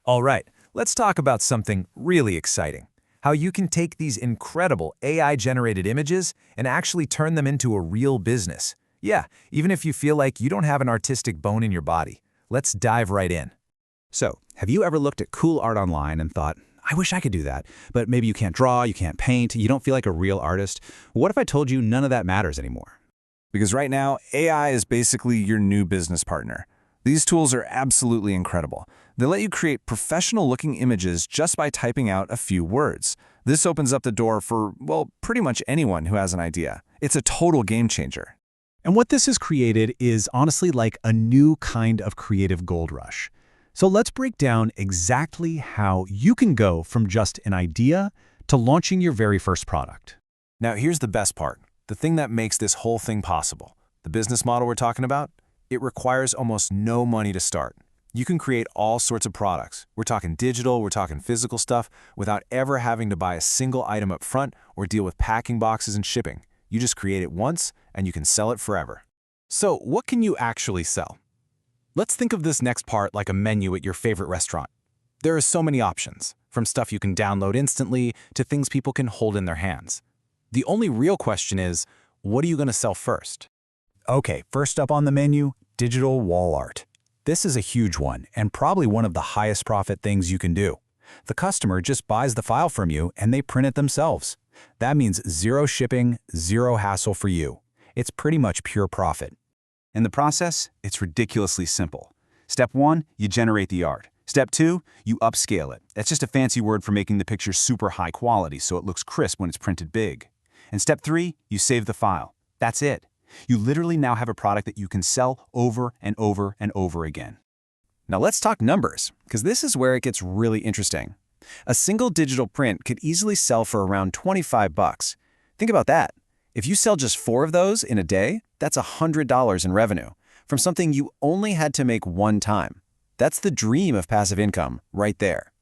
All right, let's talk about something really exciting. How you can take these incredible AI-generated images and actually turn them into a real business. Yeah, even if you feel like you don't have an artistic bone in your body. Let's dive right in. So, have you ever looked at cool art online and thought, I wish I could do that, but maybe you can't draw, you can't paint, you don't feel like a real artist? What if I told you none of that matters anymore? Because right now, AI is basically your new business partner. These tools are absolutely incredible. They let you create professional-looking images just by typing out a few words. This opens up the door for, well, pretty much anyone who has an idea. It's a total game changer. And what this has created is honestly like a new kind of creative gold rush. So let's break down exactly how you can go from just an idea to launching your very first product. Now, here's the best part. The thing that makes this whole thing possible. The business model we're talking about, it requires almost no money to start. You can create all sorts of products. We're talking digital, we're talking physical stuff, without ever having to buy a single item up front or deal with packing boxes and shipping. You just create it once, and you can sell it forever. So, what can you actually sell? Let's think of this next part like a menu at your favorite restaurant. There are so many options, from stuff you can download instantly to things people can hold in their hands. The only real question is, what are you going to sell first? Okay, first up on the menu, digital wall art. This is a huge one and probably one of the highest profit things you can do. The customer just buys the file from you and they print it themselves. That means zero shipping, zero hassle for you. It's pretty much pure profit. In the process, it's ridiculously simple. Step 1, you generate the art. Step 2, you upscale it. That's just a fancy word for making the picture super high quality so it looks crisp when it's printed big. And step 3, you save the file. That's it. You literally now have a product that you can sell over and over and over again. Now let's talk numbers, because this is where it gets really interesting. A single digital print could easily sell for around 25 bucks. Think about that. If you sell just 4 of those in a day, that's $100 in revenue from something you only had to make one time. That's the dream of passive income right there.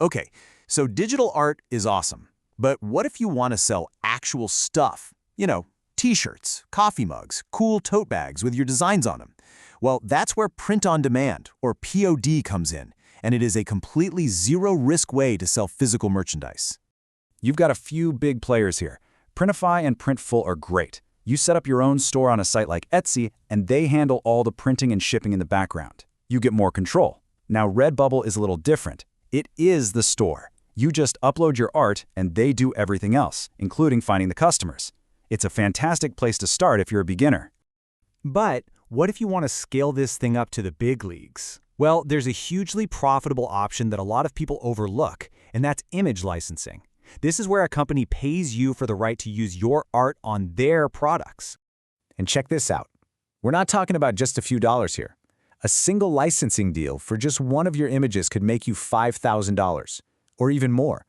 Okay, so digital art is awesome. But what if you want to sell actual stuff? You know, t-shirts, coffee mugs, cool tote bags with your designs on them. Well, that's where print on demand, or POD, comes in, and it is a completely zero-risk way to sell physical merchandise. You've got a few big players here. Printify and Printful are great. You set up your own store on a site like Etsy, and they handle all the printing and shipping in the background. You get more control. Now, Redbubble is a little different. It is the store. You just upload your art, and they do everything else, including finding the customers. It's a fantastic place to start if you're a beginner. But what if you want to scale this thing up to the big leagues? Well, there's a hugely profitable option that a lot of people overlook, and that's image licensing. This is where a company pays you for the right to use your art on their products. And check this out. We're not talking about just a few dollars here. A single licensing deal for just one of your images could make you $5,000, or even more.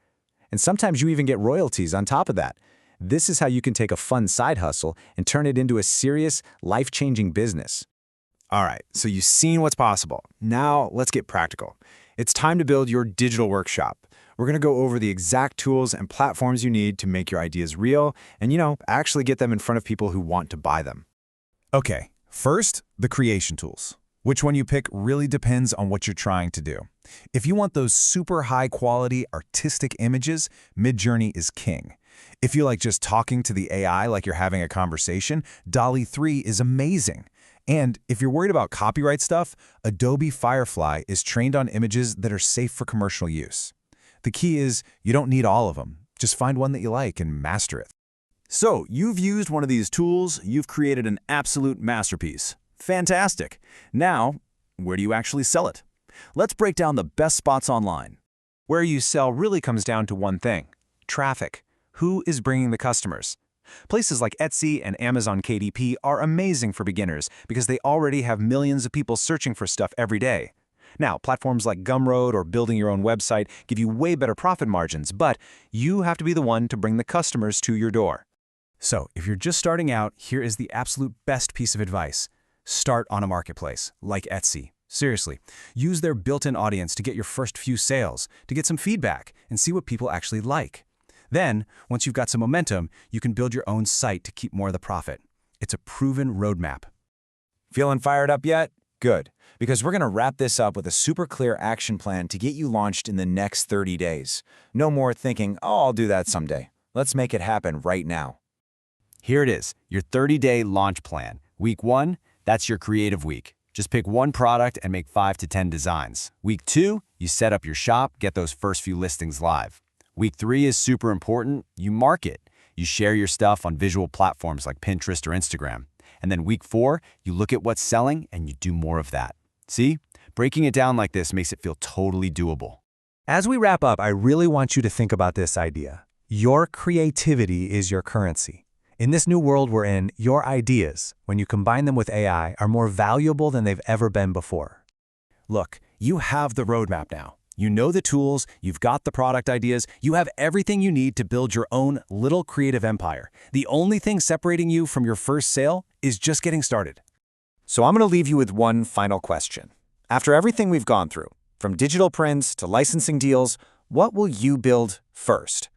And sometimes you even get royalties on top of that. This is how you can take a fun side hustle and turn it into a serious, life-changing business. All right, so you've seen what's possible. Now let's get practical. It's time to build your digital workshop. We're going to go over the exact tools and platforms you need to make your ideas real and, actually get them in front of people who want to buy them. Okay, first, the creation tools. Which one you pick really depends on what you're trying to do. If you want those super high-quality, artistic images, Midjourney is king. If you like just talking to the AI like you're having a conversation, DALL-E 3 is amazing. And if you're worried about copyright stuff, Adobe Firefly is trained on images that are safe for commercial use. The key is you don't need all of them. Just find one that you like and master it. So, you've used one of these tools, you've created an absolute masterpiece. Fantastic. Now, where do you actually sell it? Let's break down the best spots online. Where you sell really comes down to one thing: traffic. Who is bringing the customers? Places like Etsy and Amazon KDP are amazing for beginners because they already have millions of people searching for stuff every day. Now, platforms like Gumroad or building your own website give you way better profit margins, but you have to be the one to bring the customers to your door. So, if you're just starting out, here is the absolute best piece of advice. Start on a marketplace, like Etsy. Seriously, use their built-in audience to get your first few sales, to get some feedback, and see what people actually like. Then, once you've got some momentum, you can build your own site to keep more of the profit. It's a proven roadmap. Feeling fired up yet? Good, because we're going to wrap this up with a super clear action plan to get you launched in the next 30 days. No more thinking, oh, I'll do that someday. Let's make it happen right now. Here it is, your 30-day launch plan. Week 1, that's your creative week. Just pick one product and make 5 to 10 designs. Week 2, you set up your shop, get those first few listings live. Week 3 is super important. You market. You share your stuff on visual platforms like Pinterest or Instagram. And then week 4, you look at what's selling and you do more of that. See? Breaking it down like this makes it feel totally doable. As we wrap up, I really want you to think about this idea. Your creativity is your currency. In this new world we're in, your ideas, when you combine them with AI, are more valuable than they've ever been before. Look, you have the roadmap now. You know the tools, you've got the product ideas, you have everything you need to build your own little creative empire. The only thing separating you from your first sale is just getting started. So I'm going to leave you with one final question. After everything we've gone through, from digital prints to licensing deals, what will you build first?